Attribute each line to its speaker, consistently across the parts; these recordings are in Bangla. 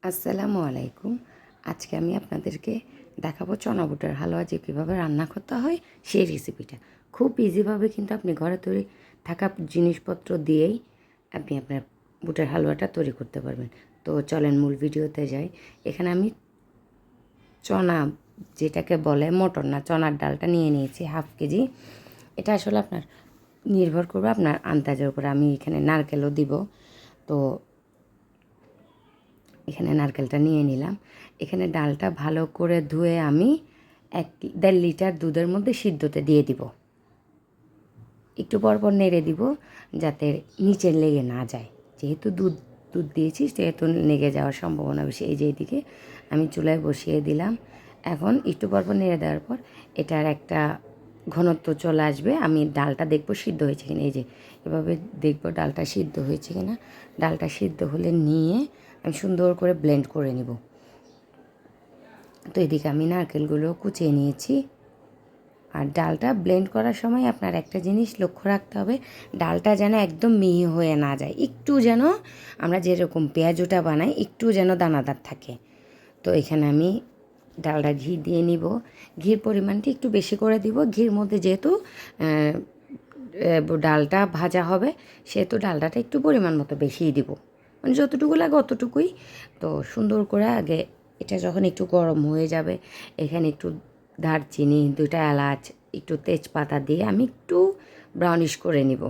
Speaker 1: আসসালামু আলাইকুম। আজকে আমি আপনাদেরকে দেখাবো চনা বুটের হালুয়া যে কীভাবে রান্না করতে হয় সেই রেসিপিটা। খুব ইজিভাবে কিন্তু আপনি ঘরে তৈরি থাকা জিনিসপত্র দিয়েই আপনি আপনার বুটের হালুয়াটা তৈরি করতে পারবেন। তো চলেন মূল ভিডিওতে যাই। এখানে আমি চনা, যেটাকে বলে মটর না, চনার ডালটা নিয়ে নিয়েছি 1/2 কেজি। এটা আসলে আপনার নির্ভর করবে আপনার আন্দাজের উপরে। আমি এখানে নারকেলও দিব। তো এখানে নারকেলটা নিয়ে নিলাম। এখানে ডালটা ভালো করে ধুয়ে আমি 1-1.5 লিটার দুধের মধ্যে সিদ্ধতে দিয়ে দিব। একটু পরপর নেড়ে দিব যাতে নিচে লেগে না যায়। যেহেতু দুধ দিয়েছি সেহেতু লেগে যাওয়ার সম্ভাবনা বেশি। এই যে এদিকে আমি চুলায় বসিয়ে দিলাম। এখন একটু পরপর নেড়ে দেওয়ার পর এটার একটা ঘনত্ব চলে আসবে। আমি ডালটা দেখব সিদ্ধ হয়েছে কিনা। এই যে এভাবে দেখব ডালটা সিদ্ধ হয়েছে কিনা। ডালটা সিদ্ধ হলে নিয়ে আমি সুন্দর করে ব্লেন্ড করে নিব। তো এদিকে আমি নারকেলগুলো কুচিয়ে নিয়েছি। আর ডালটা ব্লেন্ড করার সময় আপনার একটা জিনিস লক্ষ্য রাখতে হবে, ডালটা যেন একদম মিহি হয়ে না যায়। একটু যেন আমরা যেরকম পেঁয়াজুটা বানাই একটু যেন দানাদার থাকে। তো এখানে আমি ডালটা ঘি দিয়ে নিব। ঘির পরিমাণটা একটু বেশি করে দিব। ঘির মধ্যে যেহেতু ডালটা ভাজা হবে সেহেতু ডালটাটা একটু পরিমাণ মতো বেশিই দিব, মানে যতটুকু লাগে অতটুকুই। তো সুন্দর করে আগে এটা যখন একটু গরম হয়ে যাবে, এখানে একটু দারচিনি, 2টা এলাচ, একটু তেজপাতা দিয়ে আমি একটু ব্রাউনিশ করে নিব।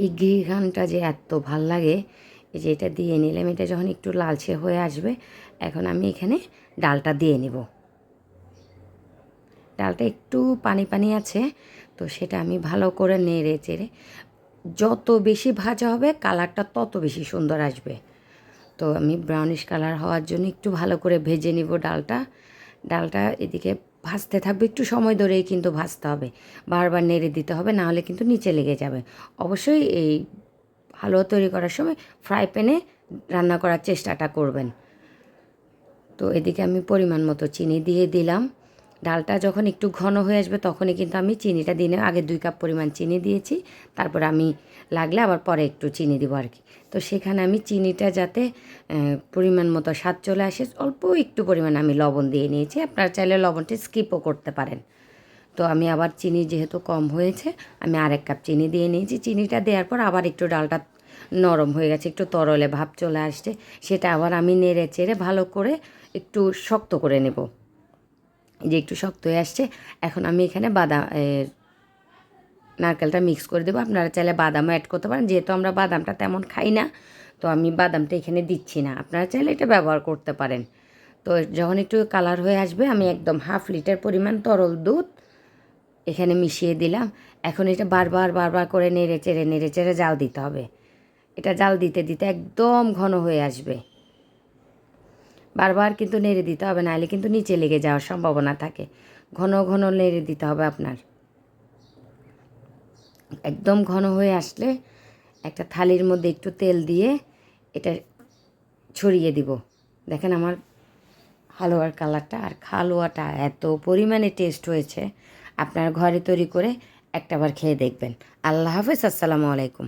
Speaker 1: এই ঘি ঘ্রাণটা যে এত ভাল লাগে, এই যে এটা দিয়ে নিলাম। এটা যখন একটু লালচে হয়ে আসবে, এখন আমি এখানে ডালটা দিয়ে নিব। ডালটা একটু পানি পানি আছে, তো সেটা আমি ভালো করে নেড়ে চেড়ে, যত বেশি ভাজা হবে কালারটা তত বেশি সুন্দর আসবে। তো আমি ব্রাউনিশ কালার হওয়ার জন্য একটু ভালো করে ভেজে নিব ডালটা এদিকে ভাজতে থাকবে। একটু সময় ধরেই কিন্তু ভাজতে হবে, বারবার নেড়ে দিতে হবে, না হলে কিন্তু নিচে লেগে যাবে। অবশ্যই এই হালুয়া তৈরি করার সময় ফ্রাই প্যানে রান্না করার চেষ্টাটা করবেন। তো এদিকে আমি পরিমাণ মতো চিনি দিয়ে দিলাম। ডালটা যখন একটু ঘন হয়ে আসবে তখনই কিন্তু আমি চিনিটা দিয়ে আগে 2 কাপ পরিমাণ চিনি দিয়েছি, তারপর আমি লাগলে আবার পরে একটু চিনি দিব আর কি। তো সেখানে আমি চিনিটা যাতে পরিমাণ মতো স্বাদ চলে আসে, অল্প একটু পরিমাণ আমি লবণ দিয়ে নিয়েছি। আপনারা চাইলে লবণটি স্কিপও করতে পারেন। তো আমি আবার চিনি যেহেতু কম হয়েছে, আমি 1 কাপ চিনি দিয়ে নিয়েছি। চিনিটা দেওয়ার পর আবার একটু ডালটা নরম হয়ে গেছে, একটু তরলে ভাব চলে আসছে, সেটা আবার আমি নেড়ে চেড়ে ভালো করে একটু শক্ত করে নেব। যে একটু শক্ত হয়ে আসছে, এখন আমি এখানে নারকেলটা মিক্স করে দেবো। আপনারা চাইলে বাদামও অ্যাড করতে পারেন, যেহেতু আমরা বাদামটা তেমন খাই না, তো আমি বাদামটা এখানে দিচ্ছি না। আপনারা চাইলে এটা ব্যবহার করতে পারেন। তো যখন একটু কালার হয়ে আসবে, আমি একদম 1/2 লিটার পরিমাণ তরল দুধ এখানে মিশিয়ে দিলাম। এখন এটা বারবার করে নেড়ে চেড়ে জাল দিতে হবে। এটা জাল দিতে দিতে একদম ঘন হয়ে আসবে। বারবার কিন্তু নেড়ে দিতে হবে, নাহলে কিন্তু নিচে লেগে যাওয়ার সম্ভাবনা থাকে। ঘন ঘন নেড়ে দিতে হবে আপনার। একদম ঘন হয়ে আসলে একটা থালির মধ্যে একটু তেল দিয়ে এটা ছড়িয়ে দিব। দেখেন আমার হালুয়ার কালারটা, আর হালুয়াটা এত পরিমাণে টেস্ট হয়েছে। আপনার ঘরে তৈরি করে একটাবার খেয়ে দেখবেন। আল্লাহ হাফেজ, আসসালামু আলাইকুম।